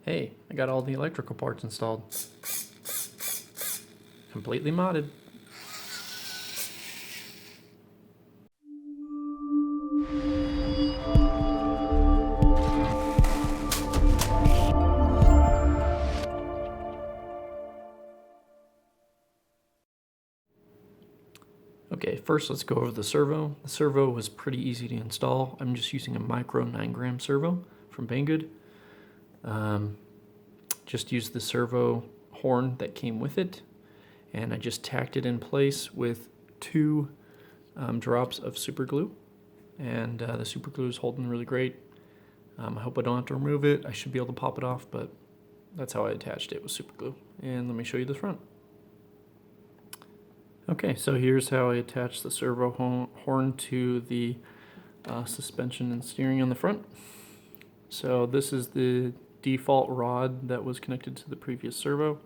Hey, I got all the electrical parts installed. Completely modded. Okay, first let's go over the servo. The servo was pretty easy to install. I'm just using a micro 9-gram servo from Banggood. Just used the servo horn that came with it, and I just tacked it in place with 2 drops of super glue, and the super glue is holding really great. I hope I don't have to remove it. I should be able to pop it off, but that's how I attached it with super glue. And let me show you the front. Okay, so here's how I attach the servo horn to the suspension and steering on the front. So this is the default rod that was connected to the previous servo.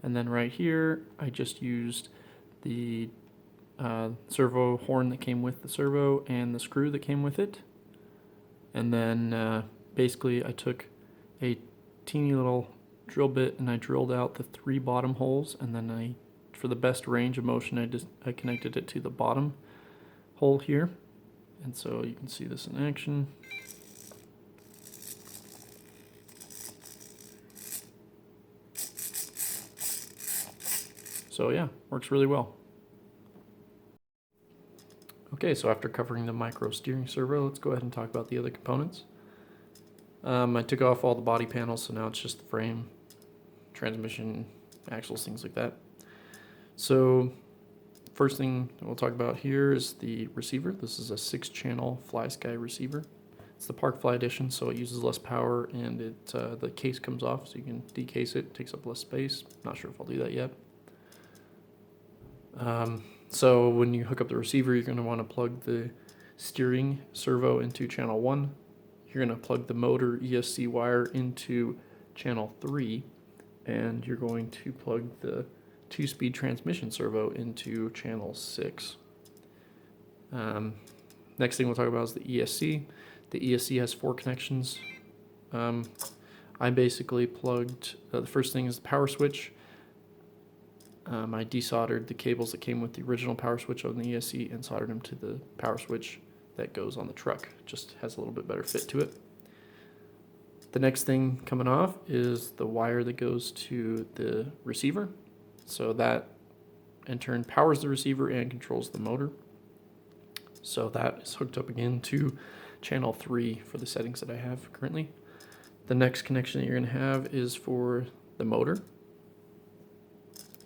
And then right here, I just used the servo horn that came with the servo and the screw that came with it. And then basically I took a teeny little drill bit and I drilled out the 3 bottom holes, and then for the best range of motion, I connected it to the bottom hole here. And so you can see this in action. So yeah, works really well. Okay, so after covering the micro steering servo, let's go ahead and talk about the other components. I took off all the body panels, so now it's just the frame, transmission, axles, things like that. So first thing we'll talk about here is the receiver. This is a 6-channel FlySky receiver. It's the Park Fly edition, so it uses less power, and the case comes off, so you can decase it. It takes up less space. Not sure if I'll do that yet. So when you hook up the receiver, you're going to want to plug the steering servo into channel 1. You're going to plug the motor ESC wire into channel 3, and you're going to plug the 2-speed transmission servo into channel 6. Next thing we'll talk about is the ESC. The ESC has 4 connections. I basically plugged, the first thing is the power switch. I desoldered the cables that came with the original power switch on the ESC and soldered them to the power switch that goes on the truck. Just has a little bit better fit to it. The next thing coming off is the wire that goes to the receiver. So that in turn powers the receiver and controls the motor. So that is hooked up again to channel 3 for the settings that I have currently. The next connection that you're going to have is for the motor.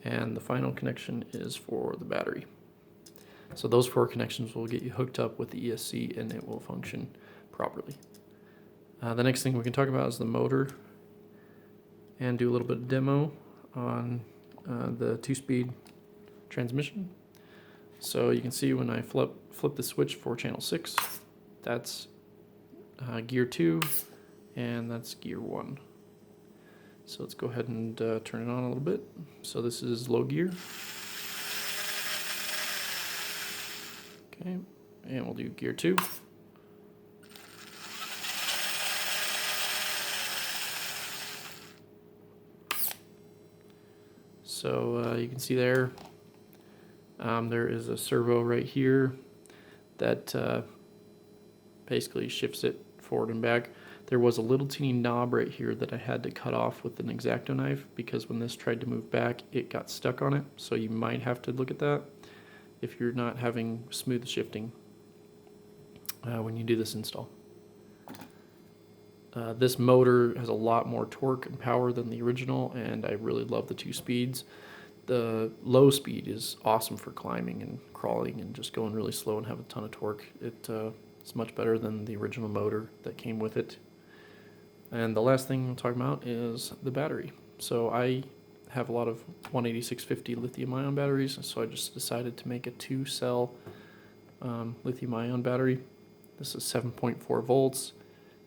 And the final connection is for the battery. So those 4 connections will get you hooked up with the ESC, and it will function properly. The next thing we can talk about is the motor, and do a little bit of demo on the 2-speed transmission. So you can see when I flip the switch for channel 6, that's gear 2, and that's gear 1. So let's go ahead and turn it on a little bit. So this is low gear. Okay, and we'll do gear 2. So you can see there is a servo right here that basically shifts it forward and back. There was a little teeny knob right here that I had to cut off with an X-Acto knife, because when this tried to move back, it got stuck on it. So you might have to look at that if you're not having smooth shifting when you do this install. This motor has a lot more torque and power than the original, and I really love the 2 speeds. The low speed is awesome for climbing and crawling and just going really slow and have a ton of torque. It's much better than the original motor that came with it. And the last thing we'll talk about is the battery. So I have a lot of 18650 lithium-ion batteries, so I just decided to make a 2-cell lithium-ion battery. This is 7.4 volts,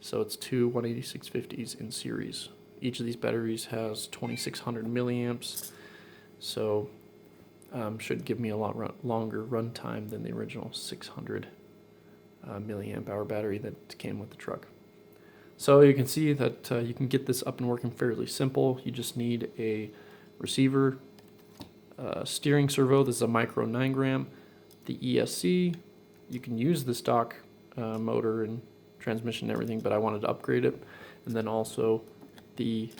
so it's 2 18650s in series. Each of these batteries has 2600 milliamps, so should give me a lot longer run time than the original 600 milliamp hour battery that came with the truck. So you can see that you can get this up and working fairly simple. You just need a receiver, steering servo. This is a micro 9 gram. The ESC, you can use the stock motor and transmission and everything, but I wanted to upgrade it. And then also the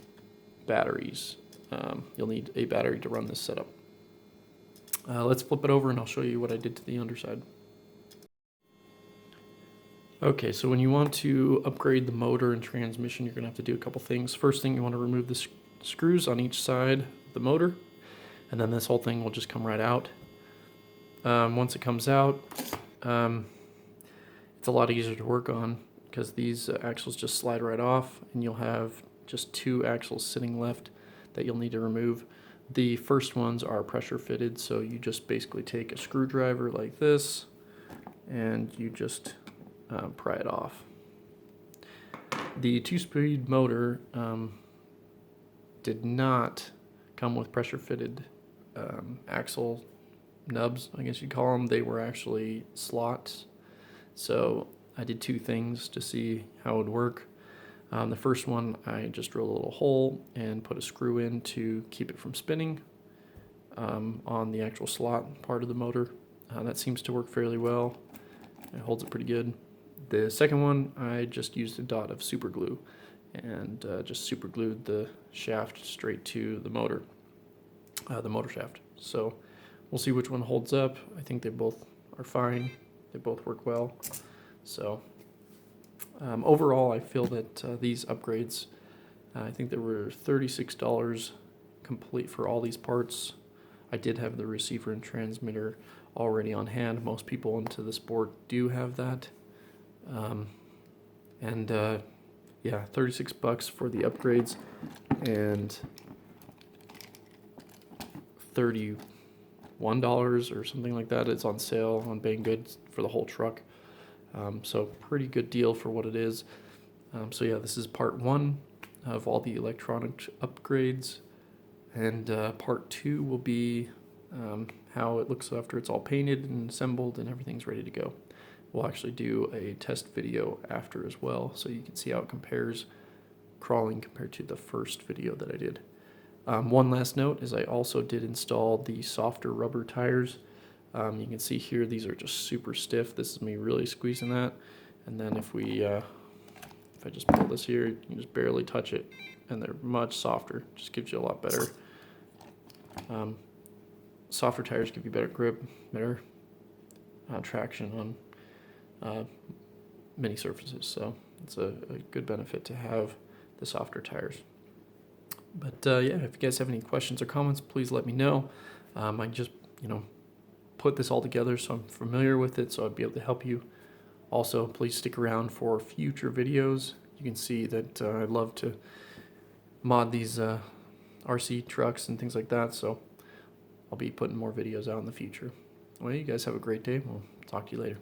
batteries. You'll need a battery to run this setup. Let's flip it over and I'll show you what I did to the underside. Okay, so when you want to upgrade the motor and transmission, you're going to have to do a couple things. First thing, you want to remove the screws on each side of the motor, and then this whole thing will just come right out. Once it comes out, it's a lot easier to work on because these axles just slide right off, and you'll have just 2 axles sitting left that you'll need to remove. The first ones are pressure fitted, so you just basically take a screwdriver like this, and you just pry it off. The 2-speed motor did not come with pressure fitted axle nubs, I guess you'd call them. They were actually slots. So I did 2 things to see how it would work. The first one, I just drilled a little hole and put a screw in to keep it from spinning on the actual slot part of the motor. That seems to work fairly well. It holds it pretty good. The second one, I just used a dot of super glue and just super glued the shaft straight to the motor shaft. So we'll see which one holds up. I think they both are fine. They both work well. So overall, I feel that these upgrades, I think there were $36 complete for all these parts. I did have the receiver and transmitter already on hand. Most people into the sport do have that. Yeah, $36 for the upgrades and $31 or something like that. It's on sale on Banggood for the whole truck. So pretty good deal for what it is. So yeah, this is part 1 of all the electronic upgrades, and part 2 will be how it looks after it's all painted and assembled and everything's ready to go. We'll actually do a test video after as well, so you can see how it compares crawling compared to the first video that I did. One last note is I also did install the softer rubber tires. You can see here these are just super stiff. This is me really squeezing that, and then if I just pull this here, you can just barely touch it, and they're much softer. Just gives you a lot better. Softer tires give you better grip, better traction on many surfaces, so it's a good benefit to have the softer tires. But yeah, if you guys have any questions or comments, please let me know. I just put this all together, so I'm familiar with it, so I'd be able to help you. Also, please stick around for future videos. You can see that I love to mod these RC trucks and things like that, so I'll be putting more videos out in the future. Well, you guys have a great day. We'll talk to you later.